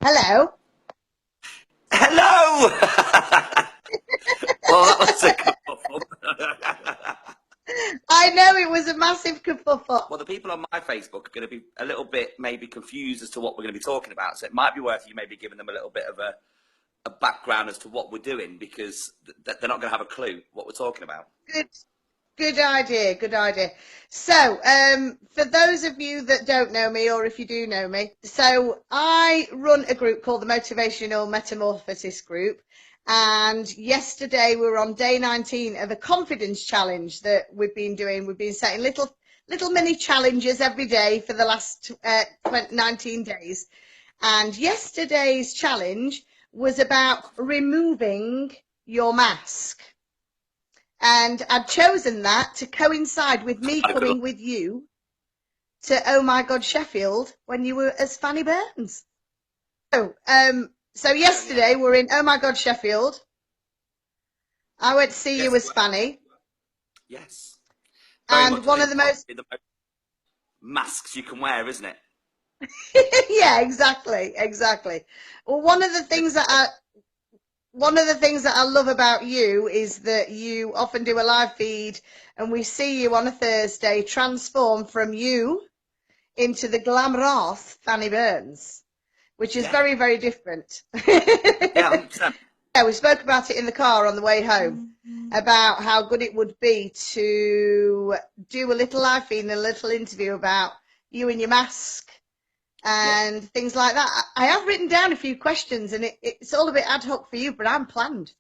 Hello. Hello! Well, that was a couple. I know it was a massive kerfuffle. Well, the people on my Facebook are going to be a little bit maybe confused as to what we're going to be talking about. So it might be worth you maybe giving them a little bit of a background as to what we're doing, because they're not going to have a clue what we're talking about. Good, good idea. Good idea. So, for those of you that don't know me, or if you do know me, so I run a group called the Motivational Metamorphosis Group. And yesterday we were on day 19 of a confidence challenge that we've been doing. We've been setting little mini challenges every day for the last 19 days. And yesterday's challenge was about removing your mask. And I'd chosen that to coincide with me Quite a good one. coming with you to Oh My God Sheffield when you were as Fanny Burns. So yesterday we're in Oh My God Sheffield. I went to see you Yes, as Fanny, yes. Very and much, I one of think, the most probably the most masks you can wear, isn't it? yeah, exactly. Well, one of the things that I love about you is that you often do a live feed, and we see you on a Thursday transform from you into the glamorous Fanny Burns, which is Yeah, very, very different. yeah, 100%. Yeah, we spoke about it in the car on the way home about how good it would be to do a little live feed and a little interview about you and your mask Yeah. and things like that. I have written down a few questions, and it's all a bit ad hoc for you, but I'm planned.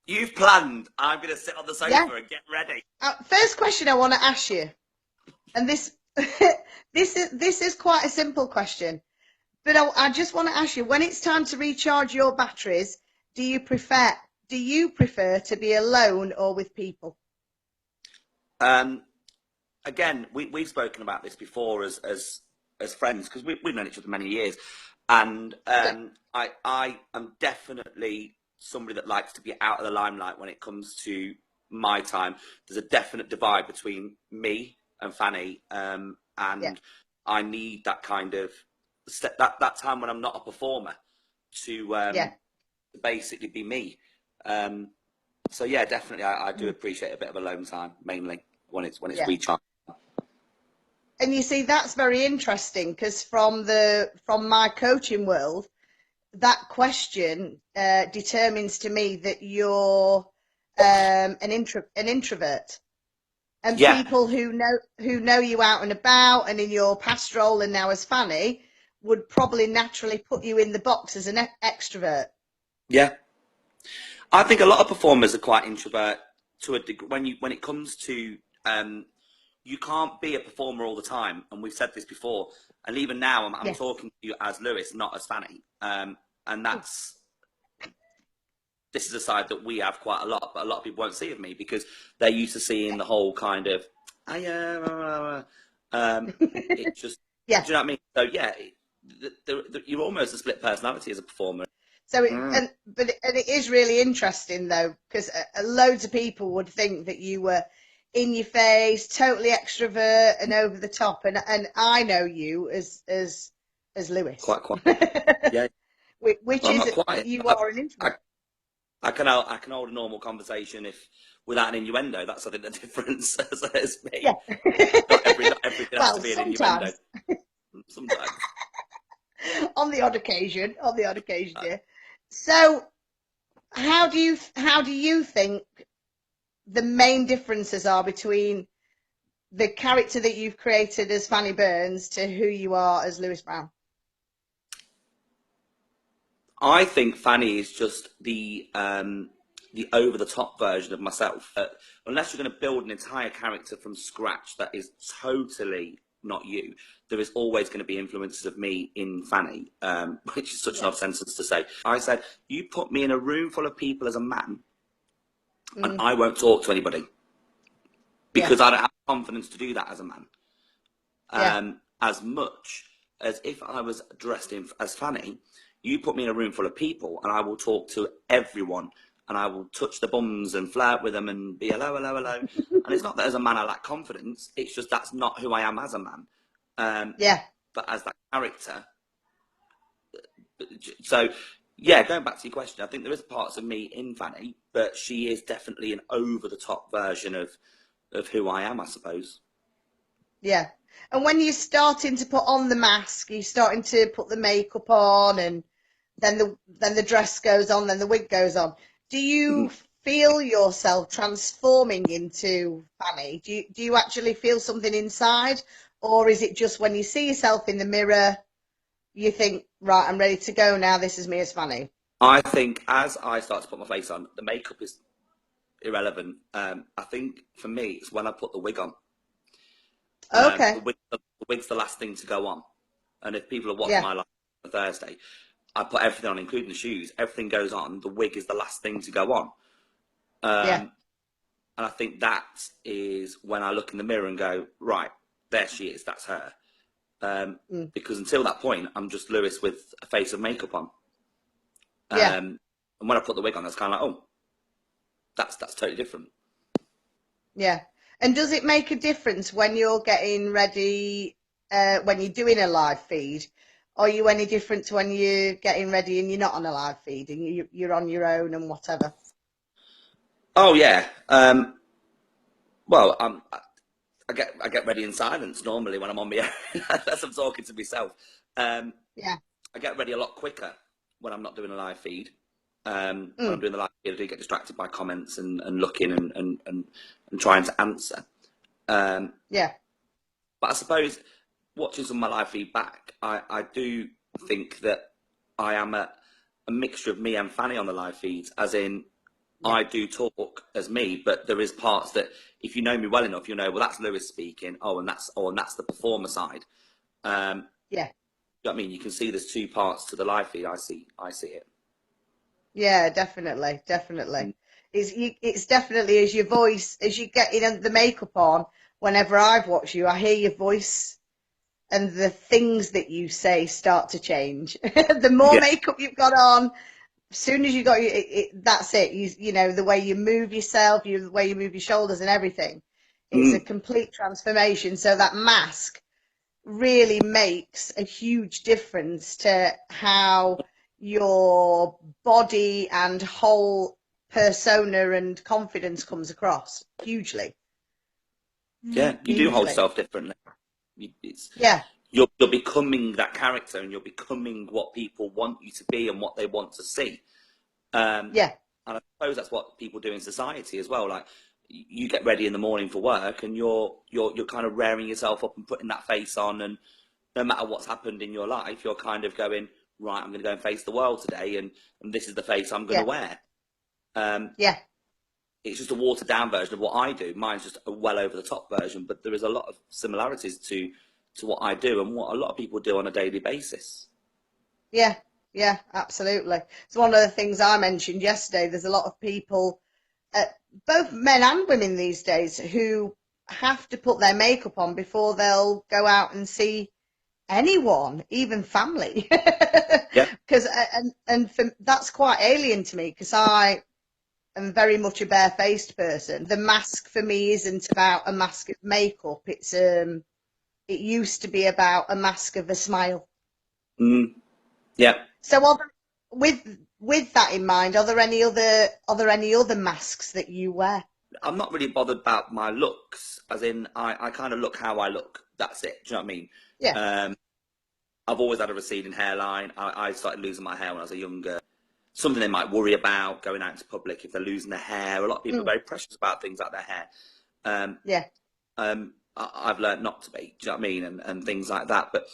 You've planned. I'm going to sit on the Yeah. sofa and get ready. First question I want to ask you, and this this is quite a simple question, but I just want to ask you: when it's time to recharge your batteries, do you prefer do you prefer to be alone or with people? Um, Again, we've spoken about this before as friends, because we've known each other many years, and Yeah, I am definitely somebody that likes to be out of the limelight when it comes to my time. There's a definite divide between me and Fanny, yeah, and I need that kind of that time when I'm not a performer to yeah. basically be me. Um, so yeah, definitely, I do Mm, appreciate a bit of alone time, mainly when it's yeah. recharged. And you see, that's very interesting because from my coaching world, that question determines to me that you're an introvert. And Yeah, people who know you out and about and in your past role and now as Fanny would probably naturally put you in the box as an extrovert. yeah. I think a lot of performers are quite introvert to a degree. When it comes to um, you can't be a performer all the time, and we've said this before. And even now, I'm Yes. talking to you as Lewis, not as Fanny. And that's this is a side that we have quite a lot, but a lot of people won't see of me because they're used to seeing the whole kind of, I it just, Yeah. do you know what I mean? So yeah, you're almost a split personality as a performer. So Mm. and it is really interesting though because loads of people would think that you were in your face, totally extrovert and over the top, and I know you as Lewis, Quite quiet. Yeah. which Well, I'm not is quiet. you are an I, introvert. I can hold a normal conversation if without an innuendo. That's I think the difference as Yeah. me. Not everything has to Well, be an innuendo. sometimes Sometimes. on the odd occasion, yeah. So how do you think the main differences are between the character that you've created as Fanny Burns to who you are as Lewis Brown? I think Fanny is just the over the top version of myself. Unless you're going to build an entire character from scratch that is totally not you, there is always going to be influences of me in Fanny, which is such an Yeah. odd sentence to say. I said, you put me in a room full of people as a man, and Mm, I won't talk to anybody yeah. because I don't have confidence to do that as a man. Yeah. As much as if I was dressed in as Fanny, you put me in a room full of people and I will talk to everyone and I will touch the bums and flirt with them and be hello, hello, hello. And it's not that as a man I lack confidence, it's just that's not who I am as a man. Um, Yeah. but as that character, So, yeah, going back to your question, I think there is parts of me in Fanny, but she is definitely an over-the-top version of who I am, I suppose. Yeah. And when you're starting to put on the mask, you're starting to put the makeup on, and then the dress goes on, then the wig goes on. Do you Mhm. feel yourself transforming into Fanny? Do you actually feel something inside, or is it just when you see yourself in the mirror, you think, right, I'm ready to go now. This is me as Fanny. I think as I start to put my face on, the makeup is irrelevant. I think for me, it's when I put the wig on. Okay. The wig's the last thing to go on. And if people have watched Yeah. my life on Thursday, I put everything on, including the shoes. Everything goes on. The wig is the last thing to go on. Yeah. And I think that is when I look in the mirror and go, right, there she is. That's her. Mm. Because until that point, I'm just Lewis with a face of makeup on. Yeah. And when I put the wig on, that's kind of like, oh, that's totally different. Yeah. And does it make a difference when you're getting ready, when you're doing a live feed? Are you any different to when you're getting ready and you're not on a live feed and you're on your own and whatever? Oh yeah. Well, I get ready in silence normally when I'm on my own, unless I'm talking to myself. Um, Yeah. I get ready a lot quicker when I'm not doing a live feed. When I'm Mm. doing the live feed, I do get distracted by comments and looking and trying to answer. Um, Yeah. but I suppose watching some of my live feed back, I do think that I am a mixture of me and Fanny on the live feeds, as in Yeah. I do talk as me, but there is parts that if you know me well enough, you know, well, that's Lewis speaking. And that's the performer side. Um, Yeah. you know what I mean? You can see there's two parts to the live feed. I see it. Yeah, definitely, definitely. Mm. It's definitely as your voice, as you get the makeup on, whenever I've watched you, I hear your voice and the things that you say start to change. The more Yeah. makeup you've got on, as soon as you got that's it. You know the way you move yourself, the way you move your shoulders and everything. It's a Mm. complete transformation. So that mask really makes a huge difference to how your body and whole persona and confidence comes across. Hugely, Yeah. You do hold hugely. yourself differently. It's Yeah, you're becoming that character, and you're becoming what people want you to be and what they want to see. Um, yeah, and I suppose that's what people do in society as well. Like you get ready in the morning for work, and you're kind of rearing yourself up and putting that face on, and no matter what's happened in your life, you're kind of going, right, I'm going to go and face the world today, and this is the face I'm going to yeah, wear. Um, yeah. it's just a watered down version of what I do. Mine's just a well over the top version, but there is a lot of similarities to what I do and what a lot of people do on a daily basis. Yeah, yeah, absolutely. It's one of the things I mentioned yesterday. There's a lot of people, uh, both men and women these days, who have to put their makeup on before they'll go out and see anyone, even family. Yeah. Because that's quite alien to me because I am very much a barefaced person. The mask for me isn't about a mask of makeup. It used to be about a mask of a smile. Mm, yeah. So, with that in mind, are there any other masks that you wear? I'm not really bothered about my looks, as in I kind of look how I look. That's it. Do you know what I mean? Yeah. Um, I've always had a receding hairline. I started losing my hair when I was younger. Something they might worry about going out into public if they're losing their hair. A lot of people are Mm. very precious about things like their hair. Um, Yeah. I've learned not to be. Do you know what I mean? And things like that. But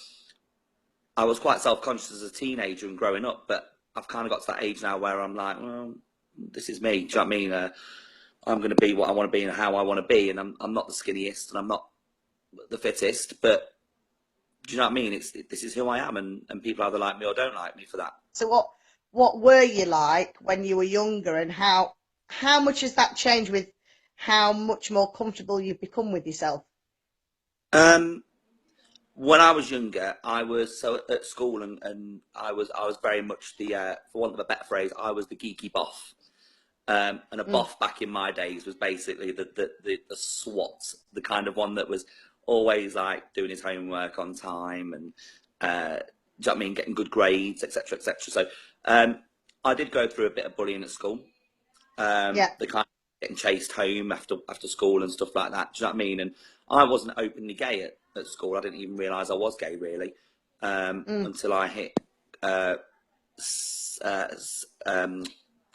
I was quite self-conscious as a teenager and growing up. But I've kind of got to that age now where I'm like, well, this is me. Do you know what I mean? I'm going to be what I want to be and how I want to be, and I'm not the skinniest and I'm not the fittest, but do you know what I mean? This is who I am, and people either like me or don't like me for that. So what were you like when you were younger, and how much has that changed with how much more comfortable you've become with yourself? Um, when I was younger, I was so at school, and I was very much the for want of a better phrase, I was the geeky boff. And a Mm. boff back in my days was basically the SWAT, the kind of one that was always like doing his homework on time and you know what I mean, getting good grades, etc., etc. So I did go through a bit of bullying at school. Yeah. The kind of getting chased home after school and stuff like that. Do you know what I mean? And I wasn't openly gay at school. I didn't even realise I was gay really Mm. until I hit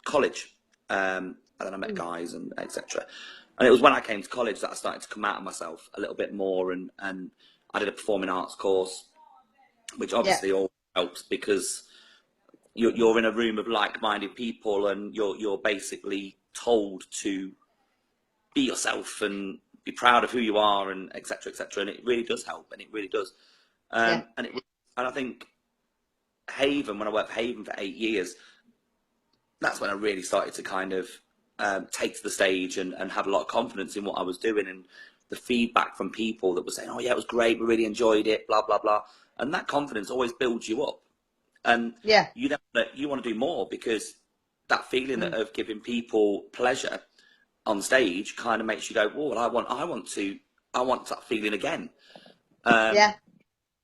college, and then I met Mm. guys and etc. And it was when I came to college that I started to come out of myself a little bit more, and I did a performing arts course, which Yeah. obviously all helps because you're in a room of like-minded people, and you're basically told to be yourself and be proud of who you are, and etc. etc. And it really does help, and it really does. Yeah. And I think Haven, when I worked for Haven for 8 years, that's when I really started to kind of take to the stage and have a lot of confidence in what I was doing, and the feedback from people that were saying, "Oh yeah, it was great, we really enjoyed it," blah blah blah, and that confidence always builds you up, and Yeah. you want to do more because that feeling Mm. of giving people pleasure on stage kind of makes you go, "Oh, well, I want that feeling again," Yeah.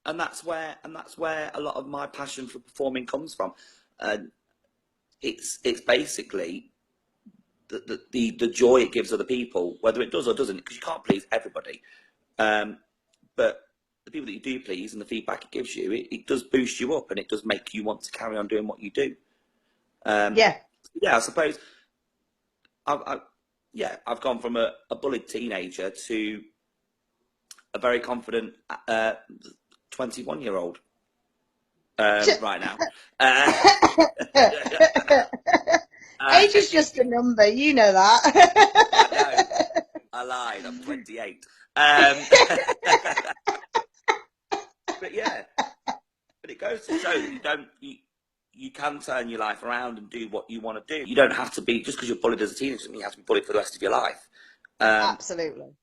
and that's where a lot of my passion for performing comes from. And it's basically the joy it gives other people, whether it does or doesn't, because you can't please everybody. But the people that you do please and the feedback it gives you, it does boost you up, and it does make you want to carry on doing what you do. Yeah. Yeah, I suppose I've gone from a bullied teenager to a very confident 21-year-old right now. Age is just a number, you know I know. that. I lied. I'm 28. But yeah, but it goes to show that you can turn your life around and do what you want to do. You don't have to be, just because you're bullied as a teenager doesn't mean you have to be bullied for the rest of your life. Absolutely.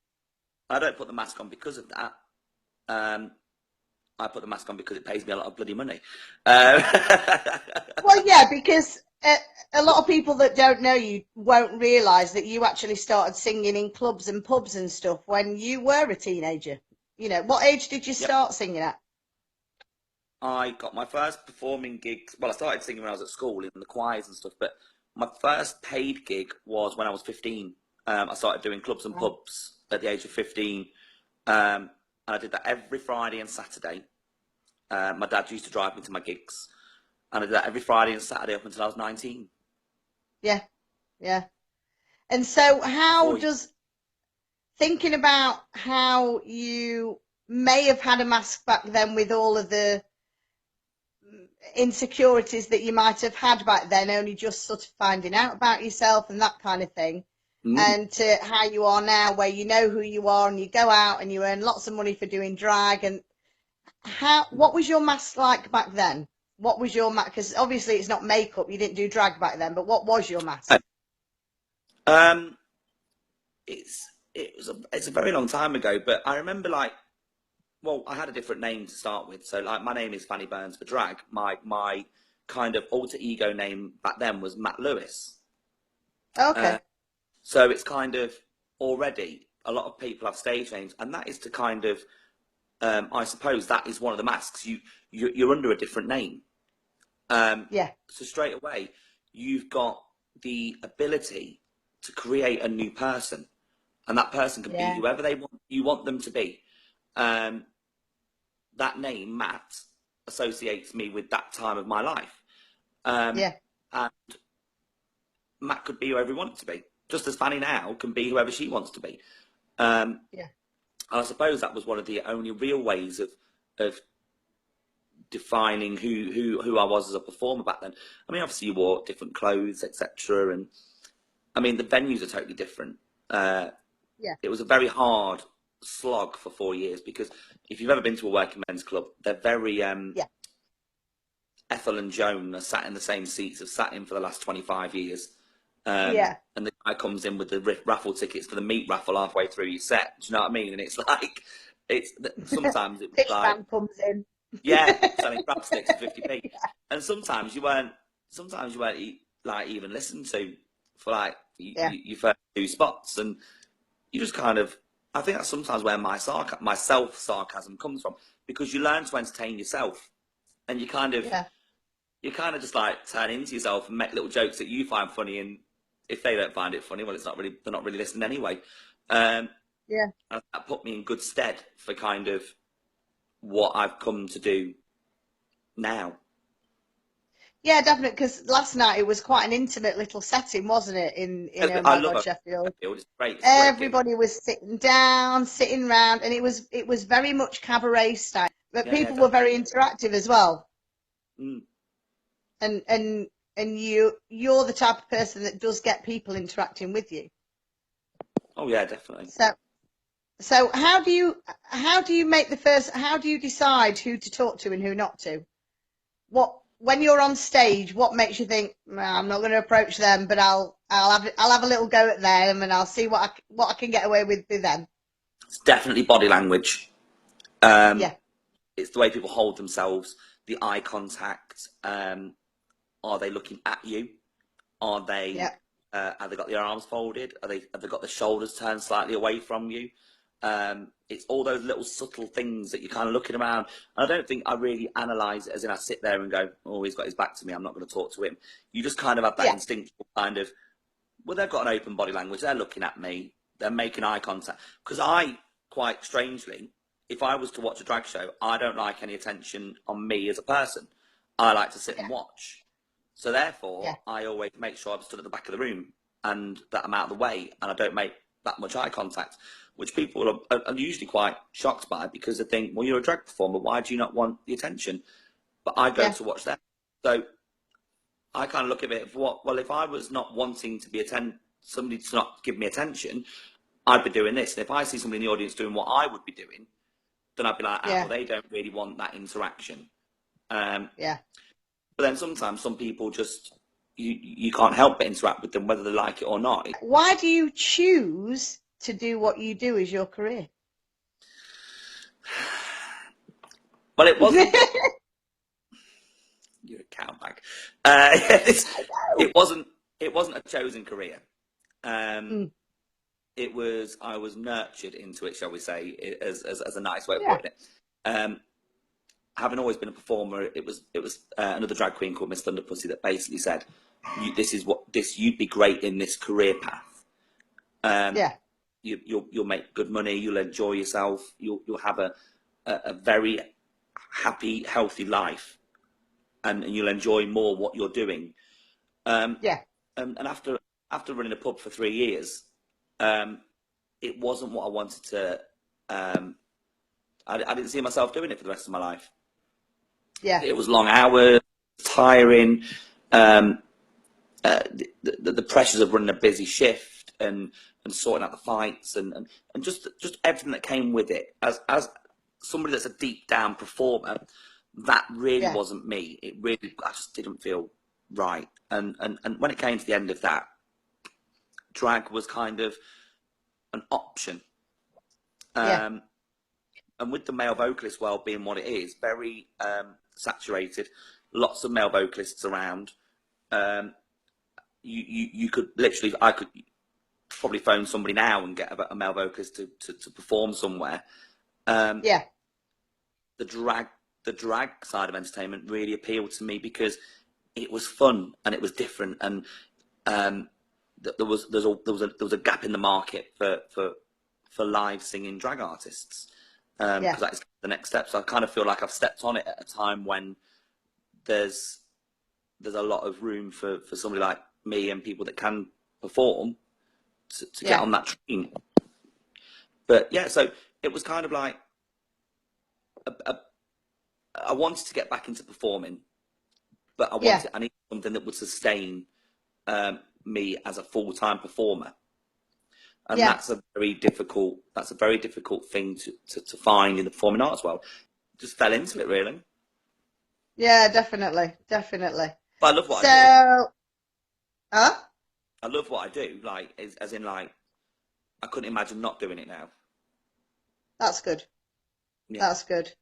I don't put the mask on because of that. I put the mask on because it pays me a lot of bloody money. Well, yeah, because a lot of people that don't know you won't realise that you actually started singing in clubs and pubs and stuff when you were a teenager. You know, what age did you Yep. start singing at? I got my first performing gigs. Well, I started singing when I was at school in the choirs and stuff, but my first paid gig was when I was 15. I started doing clubs and Right. pubs at the age of 15. And I did that every Friday and Saturday. My dad used to drive me to my gigs, and I did that every Friday and Saturday up until I was 19. Yeah, yeah. And so, how Before, does thinking about how you may have had a mask back then with all of the insecurities that you might have had back then, only just sort of finding out about yourself and that kind of thing, mm, and to how you are now, where you know who you are and you go out and you earn lots of money for doing drag. And what was your mask like back then? What was your mask? Because obviously it's not makeup, you didn't do drag back then, but what was your mask? um, it's a very long time ago, but I remember well, I had a different name to start with. So my name is Fanny Burns for drag. My kind of alter ego name back then was Matt Lewis. Uh, Okay. so it's kind of already a lot of people have stage names, and that is to kind of I suppose that is one of the masks. You're under a different name. Yeah. So straight away you've got the ability to create a new person, and that person can be Yeah. whoever you want them to be. Um, that name, Matt, associates me with that time of my life. Yeah. And Matt could be whoever he wanted to be, just as Fanny now can be whoever she wants to be. And Yeah. I suppose that was one of the only real ways of defining who I was as a performer back then. I mean, obviously you wore different clothes, etc. And I mean, the venues are totally different. Yeah. It was a very hard slog for 4 years, because if you've ever been to a working men's club, they're very Yeah. Ethel and Joan are sat in the same seats, have sat in for the last 25 years. Yeah. And the guy comes in with the raffle tickets for the meat raffle halfway through your set. Do you know what I mean? And it's like, sometimes it was Fish like, man comes in. yeah, selling crab sticks for 50p. And sometimes you weren't like even listened to for like Yeah. your first two spots. And you just kind of, I think that's sometimes where my self sarcasm comes from, because you learn to entertain yourself. and Yeah. you kind of just like turn into yourself and make little jokes that you find funny, and if they don't find it funny, well, they're not really listening anyway. Um, Yeah. and that put me in good stead for kind of what I've come to do now. Yeah, definitely. Because last night it was quite an intimate little setting, wasn't it? In Oh I My love God, it. Sheffield. It's a great gig. Everybody was sitting down, sitting round, and it was very much cabaret style. But Yeah, yeah, people were definitely. very interactive as well. Mm. And you're the type of person that does get people interacting with you. Oh yeah, definitely. So so how do you make the first how do you decide who to talk to and who not to? What when you're on stage, what makes you think, "Nah, I'm not going to approach them, but I'll have a little go at them and I'll see what I can get away with them." It's definitely body language. Um, Yeah, it's the way people hold themselves, the eye contact. Are they looking at you? Are they yeah, have they got their arms folded? Have they got the shoulders turned slightly away from you? It's all those little subtle things that you're kind of looking around. And I don't think I really analyse it as in I sit there and go, oh, he's got his back to me, I'm not going to talk to him. You just kind of have that yeah, instinctual kind of, well, they've got an open body language, they're looking at me, they're making eye contact. Because I, quite strangely, if I was to watch a drag show, I don't like any attention on me as a person. I like to sit yeah, and watch. So yeah, therefore, I always make sure I'm stood at the back of the room and that I'm out of the way and I don't make that much eye contact, which people are usually quite shocked by because they think, well, you're a drag performer, why do you not want the attention? But I go yeah, to watch them. So I kind of look at it for what, well, if I was not wanting to be somebody to not give me attention, I'd be doing this. And if I see somebody in the audience doing what I would be doing, then I'd be like, ah, yeah, well, they don't really want that interaction. Um, yeah. but then sometimes some people just, you can't help but interact with them, whether they like it or not. Why do you choose to do what you do as your career? Well, it wasn't, you're a cowbag. No. It wasn't, it wasn't a chosen career. Um, Mm, I was nurtured into it, shall we say, as a nice way of yeah, putting it. Um, having always been a performer, it was another drag queen called Miss Thunderpussy that basically said, you'd be great in this career path. Um, yeah, you'll make good money, you'll enjoy yourself, you'll have a very happy, healthy life, and you'll enjoy more what you're doing. Um, yeah, and after running a pub for 3 years, um, it wasn't what I wanted to. Um, I didn't see myself doing it for the rest of my life. yeah, It was long hours, tiring, um, the pressures of running a busy shift and sorting out the fights and just everything that came with it. As somebody that's a deep down performer, that really yeah, wasn't me. It really, I just didn't feel right. And when it came to the end of that, drag was kind of an option. yeah, Um, and with the male vocalist world being what it is, very saturated, lots of male vocalists around. Um, you could literally, I could probably phone somebody now and get a male vocalist to perform somewhere. Um, yeah, the drag the drag side of entertainment really appealed to me because it was fun and it was different, and um, there was a gap in the market for live singing drag artists, yeah, because that is the next step. So I kind of feel like I've stepped on it at a time when there's there's a lot of room for somebody like me and people that can perform to get yeah, on that train. But yeah, so it was kind of like a, a, I wanted to get back into performing, but yeah, I needed something that would sustain me as a full time performer, and yeah, that's a very difficult thing to find in the performing arts world. Just fell into it really, yeah, definitely, definitely. but I love what I do. So, huh? I love what I do. Like as in like I couldn't imagine not doing it now. That's good. Yeah. That's good.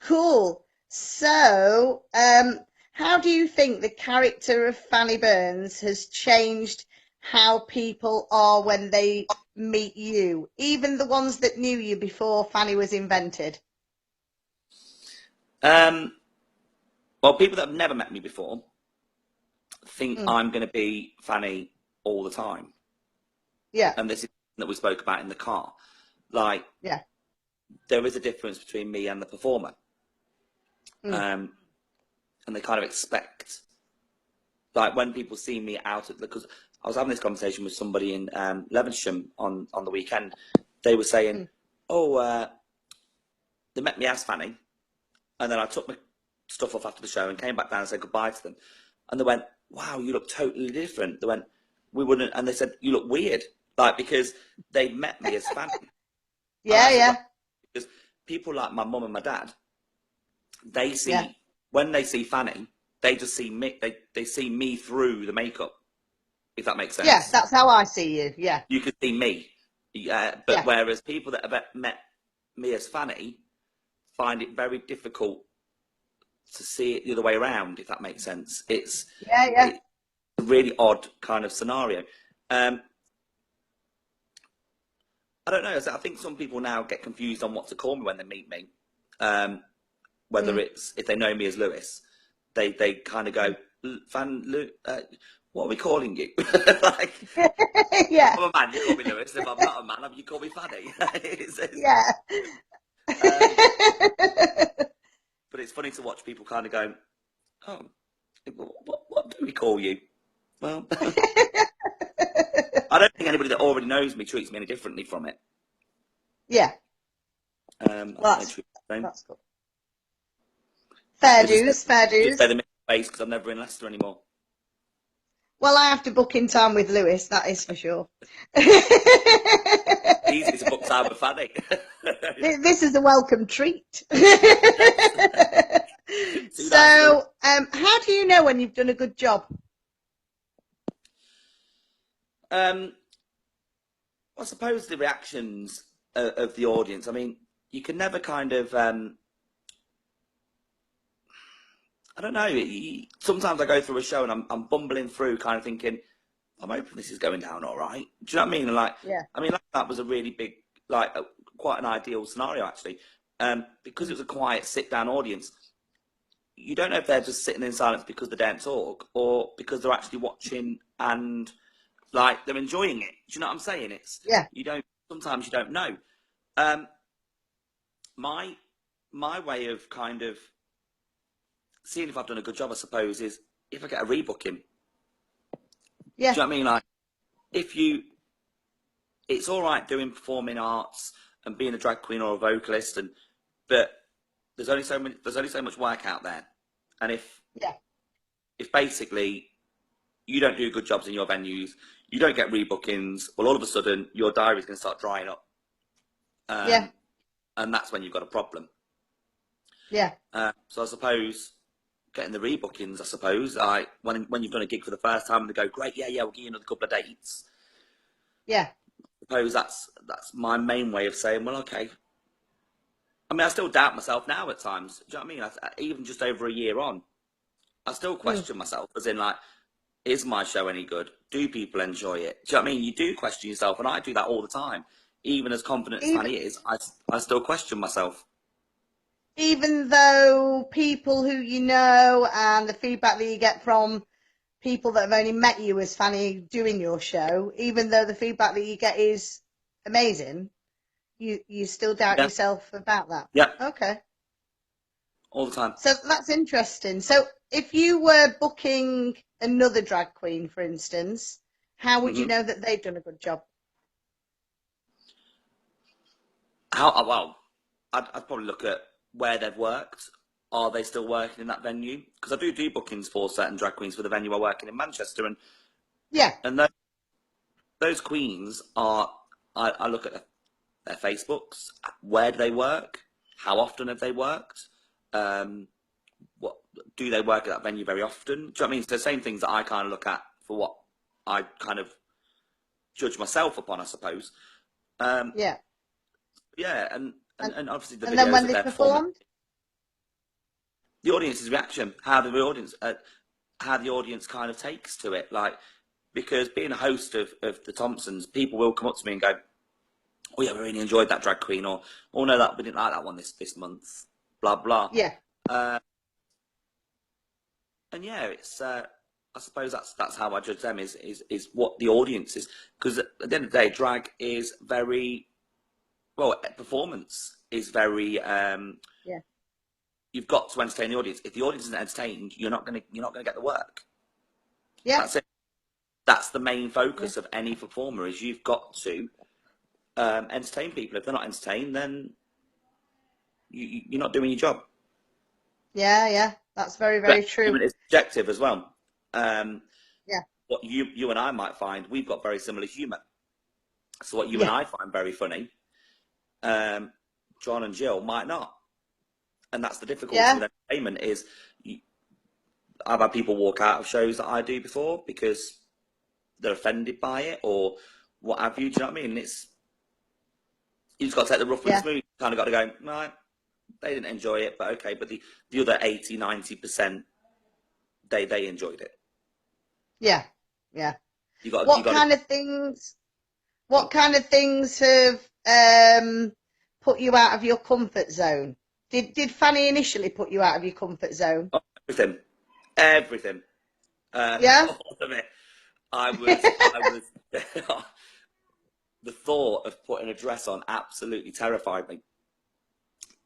Cool. So, how do you think the character of Fanny Burns has changed how people are when they meet you, even the ones that knew you before Fanny was invented? Um, Well, people that have never met me before think Mm. I'm going to be Fanny all the time. Yeah. And this is that we spoke about in the car. Like, Yeah. there is a difference between me and the performer. Mm. And they kind of expect, like, when people see me out, because I was having this conversation with somebody in Levenshulme on the weekend. They were saying, Mm. oh, they met me as Fanny, and then I took my stuff off after the show and came back down and said goodbye to them. And they went, wow, you look totally different. They went, we wouldn't, and they said, you look weird, like, because they met me as Fanny. And Yeah. I said, Yeah. well, because people like my mum and my dad, they Yeah. see, when they see Fanny, they just see me, they see me through the makeup, if that makes Yeah. sense. That's how I see you. Yeah. You can see me. But Yeah. whereas people that have met me as Fanny find it very difficult to see it the other way around, if that makes sense. Yeah. Yeah. It's a really odd kind of scenario. I don't know. I think some people now get confused on what to call me when they meet me. Whether Mm. it's, if they know me as Lewis, they kind of go, what are we calling you? Like, if Yeah. I'm a man, you call me Lewis. If I'm not a man, you call me Fanny. Yeah. um, but it's funny to watch people kind of go, oh, what do we call you? Well, I don't think anybody that already knows me treats me any differently from it. Yeah. I think they treat me the same. That's cool. Fair They just dues. Fair say dues. the middle face because I'm never in Leicester anymore. Well, I have to book in time with Lewis. That is for sure. Easy to book time with Fanny. This is a welcome treat. Yes. 2 nights in a row. So, how do you know when you've done a good job? I suppose the reactions of the audience. I mean, you can never kind of. I don't know. Sometimes I go through a show and I'm bumbling through, kind of thinking, I'm hoping this is going down all right. Do you know what I mean? And like, Yeah. I mean, that was a really big, like, quite an ideal scenario actually, because it was a quiet, sit-down audience. You don't know if they're just sitting in silence because they don't talk, or because they're actually watching and like they're enjoying it. Do you know what I'm saying? Yeah. You don't. Sometimes you don't know. Um, my my way of kind of seeing if I've done a good job, I suppose, is if I get a rebooking. Do you Yeah. know what I mean? Like, if you, it's all right doing performing arts and being a drag queen or a vocalist, but there's only so much work out there, and Yeah. if basically you don't do good jobs in your venues, you don't get rebookings, well, all of a sudden your diary's going to start drying up, Yeah. and that's when you've got a problem. Yeah. So I suppose getting the rebookings, I suppose, like when you've done a gig for the first time and they go, great, yeah, we'll give you another couple of dates. Yeah. I suppose that's my main way of saying, well, okay. I mean, I still doubt myself now at times. Do you know what I mean? Even just over a year on, I still Mm. question myself, as in, like, is my show any good? Do people enjoy it? Do you know what I mean? You do question yourself, and I do that all the time. Even as confident as Even Fanny is, I still question myself. even though people who you know and the feedback that you get from people that have only met you as Fanny doing your show, even though the feedback that you get is amazing, you still doubt Yeah, yourself about that. yeah, Okay. all the time. So that's interesting. So if you were booking another drag queen, for instance, how would you Hmm. know that they've done a good job? Well, I'd probably look at where they've worked. Are they still working in that venue? Because I do bookings for certain drag queens for the venue I work in Manchester, Yeah. and those queens are. I look at their Facebooks. Where do they work? How often have they worked? What do they work at that venue very often? Do you know what I mean? It's the same things that I kind of look at for what I kind of judge myself upon, I suppose. Um, Yeah. yeah, And and obviously the and then videos when of they their performance, performed? the audience's reaction, how the audience kind of takes to it, like, because being a host of the Thompsons, people will come up to me and go, "Oh yeah, we really enjoyed that drag queen," or "Oh no, that we didn't like that one this month," blah blah. Yeah. Uh, and yeah, it's. I suppose that's how I judge them is what the audience is, because at the end of the day, drag is very well. Performance is very. Yeah, You've got to entertain the audience. If the audience isn't entertained, you're not gonna get the work. yeah, That's it. That's the main yeah, focus of any performer is you've got to entertain people. If they're not entertained, then you're not doing your job. yeah, yeah. That's very, But very true. entertainment is subjective as well. Um, Yeah, what you and I might find, we've got very similar humour. So what you and yeah, I find very funny, um, John and Jill might not, and that's the difficulty yeah, with entertainment. Is I've had people walk out of shows that I do before because they're offended by it or what have you. Do you know what I mean? It's you just got to take the rough with the yeah, smooth. You kind of got to go, right, they didn't enjoy it, but okay. But the other 80-90%, they enjoyed it. yeah, yeah. You What got to kind of things? go on. What kind of things have put you out of your comfort zone? Did Fanny initially put you out of your comfort zone? Oh, everything, Yeah, all of it. I was. The thought of putting a dress on absolutely terrified me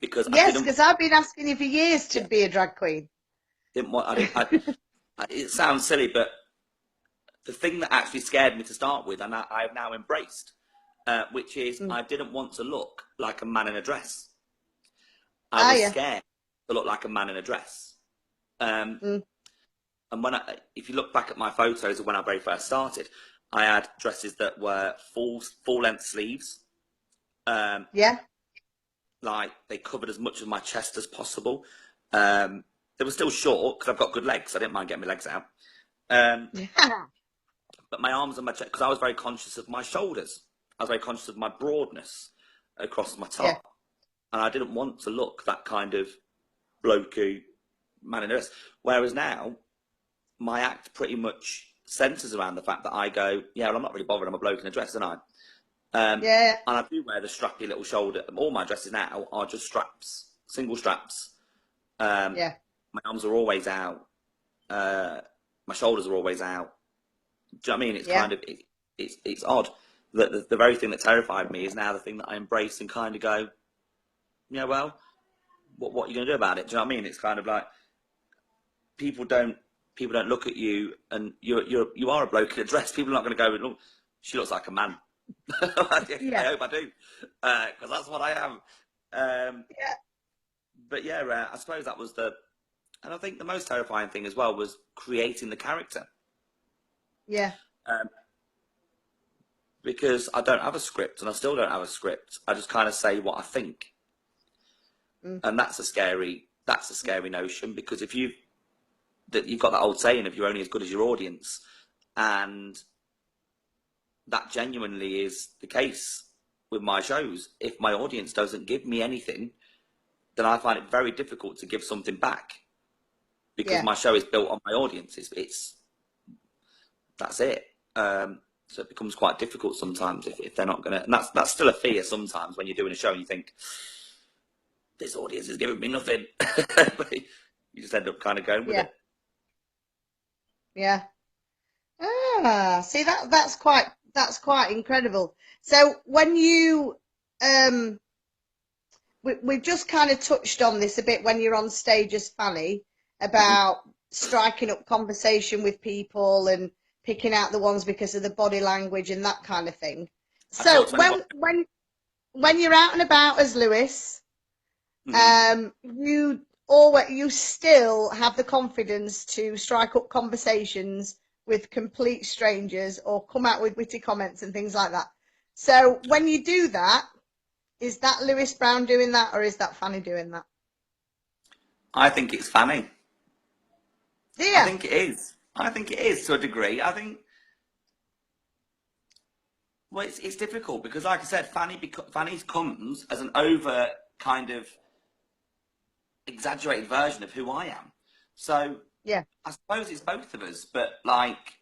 because I yes, didn't. because I've been asking you for years to Yeah, be a drag queen. didn't want. I didn't. It sounds silly, but the thing that actually scared me to start with, and I've now embraced, which is Mm. I didn't want to look like a man in a dress. I Ah, was yeah. scared to look like a man in a dress. Um, Mm. and if you look back at my photos of when I very first started, I had dresses that were full length sleeves, um, Yeah. like they covered as much of my chest as possible. They were still short because I've got good legs. So I didn't mind getting my legs out. Um, Yeah. but my arms and my chest, because I was very conscious of my shoulders. I was very conscious of my broadness across my Yeah. top, and I didn't want to look that kind of blokey man in a dress. Whereas now, my act pretty much centres around the fact that I go, yeah, well, I'm not really bothered. I'm a bloke in a dress, aren't I? Yeah. And I do wear the strappy little shoulder. All my dresses now are just straps, single straps. Um, Yeah. my arms are always out. Uh, my shoulders are always out. Do you know what I mean? It's Yeah. kind of it's odd that the very thing that terrified me is now the thing that I embrace and kind of go, yeah, well, what are you going to do about it? Do you know what I mean? It's kind of like people don't look at you and you are a bloke in a dress. People are not going to go, look, she looks like a man. I Yeah. hope I do, because that's what I am. Yeah. But yeah, I suppose that was and I think the most terrifying thing as well was creating the character, Yeah. um, because I don't have a script and I still don't have a script. I just kind of say what I think, Mm. and that's a scary notion because if you've got that old saying of you're only as good as your audience, and that genuinely is the case with my shows. If my audience doesn't give me anything, then I find it very difficult to give something back because Yeah. my show is built on my audience. It's that's it. So it becomes quite difficult sometimes if they're not going to, and that's still a fear sometimes when you're doing a show and you think this audience is giving me nothing, but you just end up kind of going with Yeah. it. Yeah. Ah, see that's quite incredible. So when you um we've just kind of touched on this a bit when you're on stage as Fanny Mm-hmm. about striking up conversation with people and picking out the ones because of the body language and that kind of thing. I talk So to anyone. when you're out and about as Lewis, Mm-hmm. you still have the confidence to strike up conversations with complete strangers or come out with witty comments and things like that. So when you do that, is that Lewis Brown doing that or is that Fanny doing that? I think it's Fanny. Do I you? think it is. I think it is to a degree. I think well, it's difficult because, like I said, Fanny's comes as an over kind of exaggerated version of who I am. So Yeah. I suppose it's both of us, but like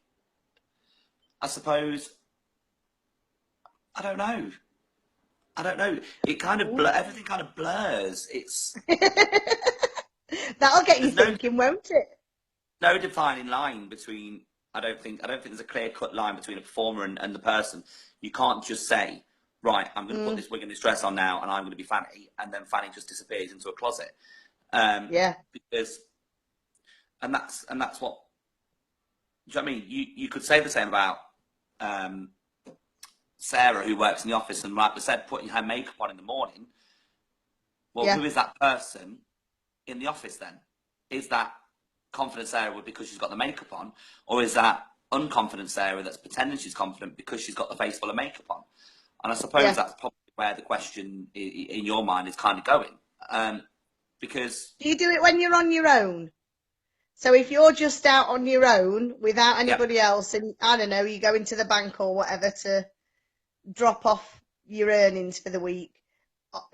I suppose I don't know. I don't know. It kind of everything kind of blurs. It's That'll get you there's no thinking, won't it? no defining line between. I don't think there's a clear cut line between a performer and the person. You can't just say, right, I'm going to put Mm, this wig and this dress on now, and I'm going to be Fanny, and then Fanny just disappears into a closet. yeah, Because that's what. Do you know what I mean? You could say the same about Sarah, who works in the office, and like we said, putting her makeup on in the morning. Well, yeah, who is that person in the office then? Is that confident Sarah because she's got the makeup on, or is that unconfident Sarah that's pretending she's confident because she's got the face full of makeup on? And I suppose yeah. that's probably where the question in your mind is kind of going, because Do you do it when you're on your own? So if you're just out on your own without yeah, anybody else, and I don't know, you go into the bank or whatever to drop off your earnings for the week,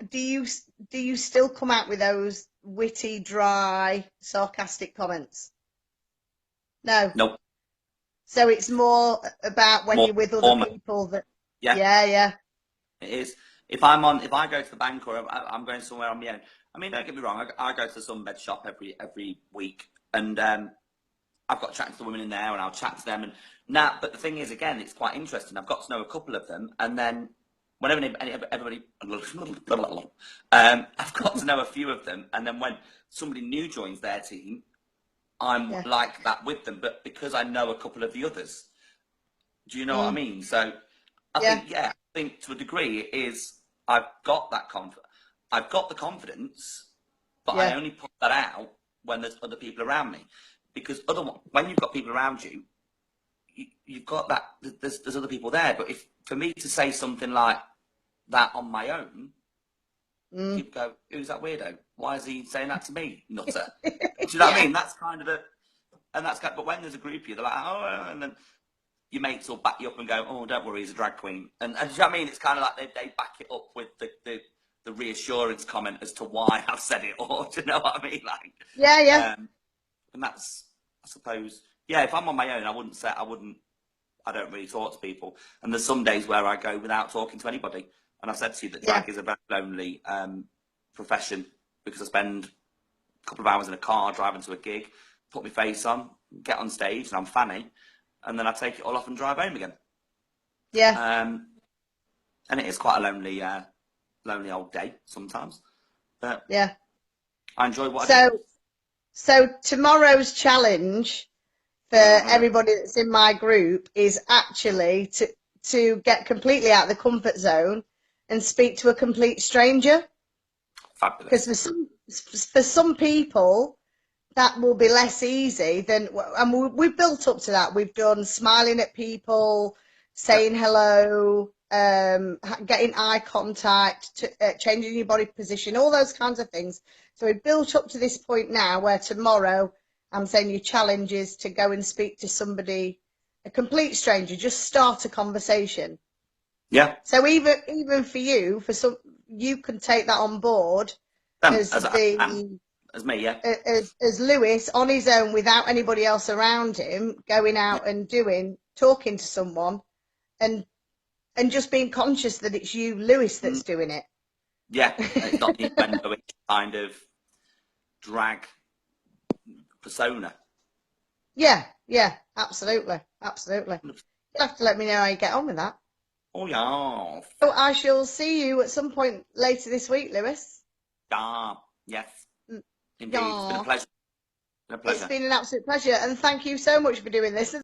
do you still come out with those witty, dry, sarcastic comments? No. no, So it's more about when more you're with other formal, people that, yeah. yeah, yeah, It is. If I go to the bank or I'm going somewhere on my own. I mean, don't get me wrong. I go to the sunbed shop every week, and I've got chatting to the women in there, and I'll chat to them. And now, but the thing is, again, it's quite interesting. I've got to know a couple of them, and then whenever everybody, I've got to know a few of them, and then when somebody new joins their team, I'm yeah, like that with them. But because I know a couple of the others, do you know what I mm, mean? So I yeah, think, yeah, I think to a degree it is. I've got that I've got the confidence, but I yeah, only put that out when there's other people around me, because otherwise, when you've got people around you, you've got that. There's other people there. But if for me to say something like that on my own, mm, people go, "Who's that weirdo? Why is he saying that to me, nutter?" Do you know what I yeah, mean? That's kind of the, and that's kind. But when there's a group of you, they're like, "Oh," and then your mates will back you up and go, "Oh, don't worry, he's a drag queen." And do you know what I mean? It's kind of like they back it up with the reassurance comment as to why I've said it, or do you know what I mean? Like, yeah, yeah, and that's, I suppose, yeah. If I'm on my own, I don't really talk to people. And there's some days where I go without talking to anybody. And I've said to you that yeah, drag is a very lonely profession, because I spend a couple of hours in a car driving to a gig, put my face on, get on stage, and I'm Fanny, and then I take it all off and drive home again. yeah, Um, and it is quite a lonely old day sometimes. But yeah. I enjoy what I do. So tomorrow's challenge for Uh-huh. everybody that's in my group is actually to get completely out of the comfort zone and speak to a complete stranger. Because Fabulous. for some people that will be less easy than, and we've built up to that. We've done smiling at people, Yep. saying hello, getting eye contact, changing your body position, all those kinds of things. So we've built up to this point now where tomorrow I'm saying your challenge is to go and speak to somebody, a complete stranger, just start a conversation. Yeah. So even for you, for some, you can take that on board Them as as I am, the as me. Yeah. as Lewis on his own without anybody else around him, going Yeah. out and talking to someone, and just being conscious that it's you, Lewis, Mm, that's doing it. yeah. And it's not the innuendo, it's kind of drag persona. Yeah, yeah, absolutely, absolutely. You'll have to let me know how you get on with that. Oh yeah. So I shall see you at some point later this week, Lewis. Yeah. Yes. Indeed. It's been a Yeah, pleasure. It's been a it's pleasure. been an absolute pleasure, and thank you so much for doing this.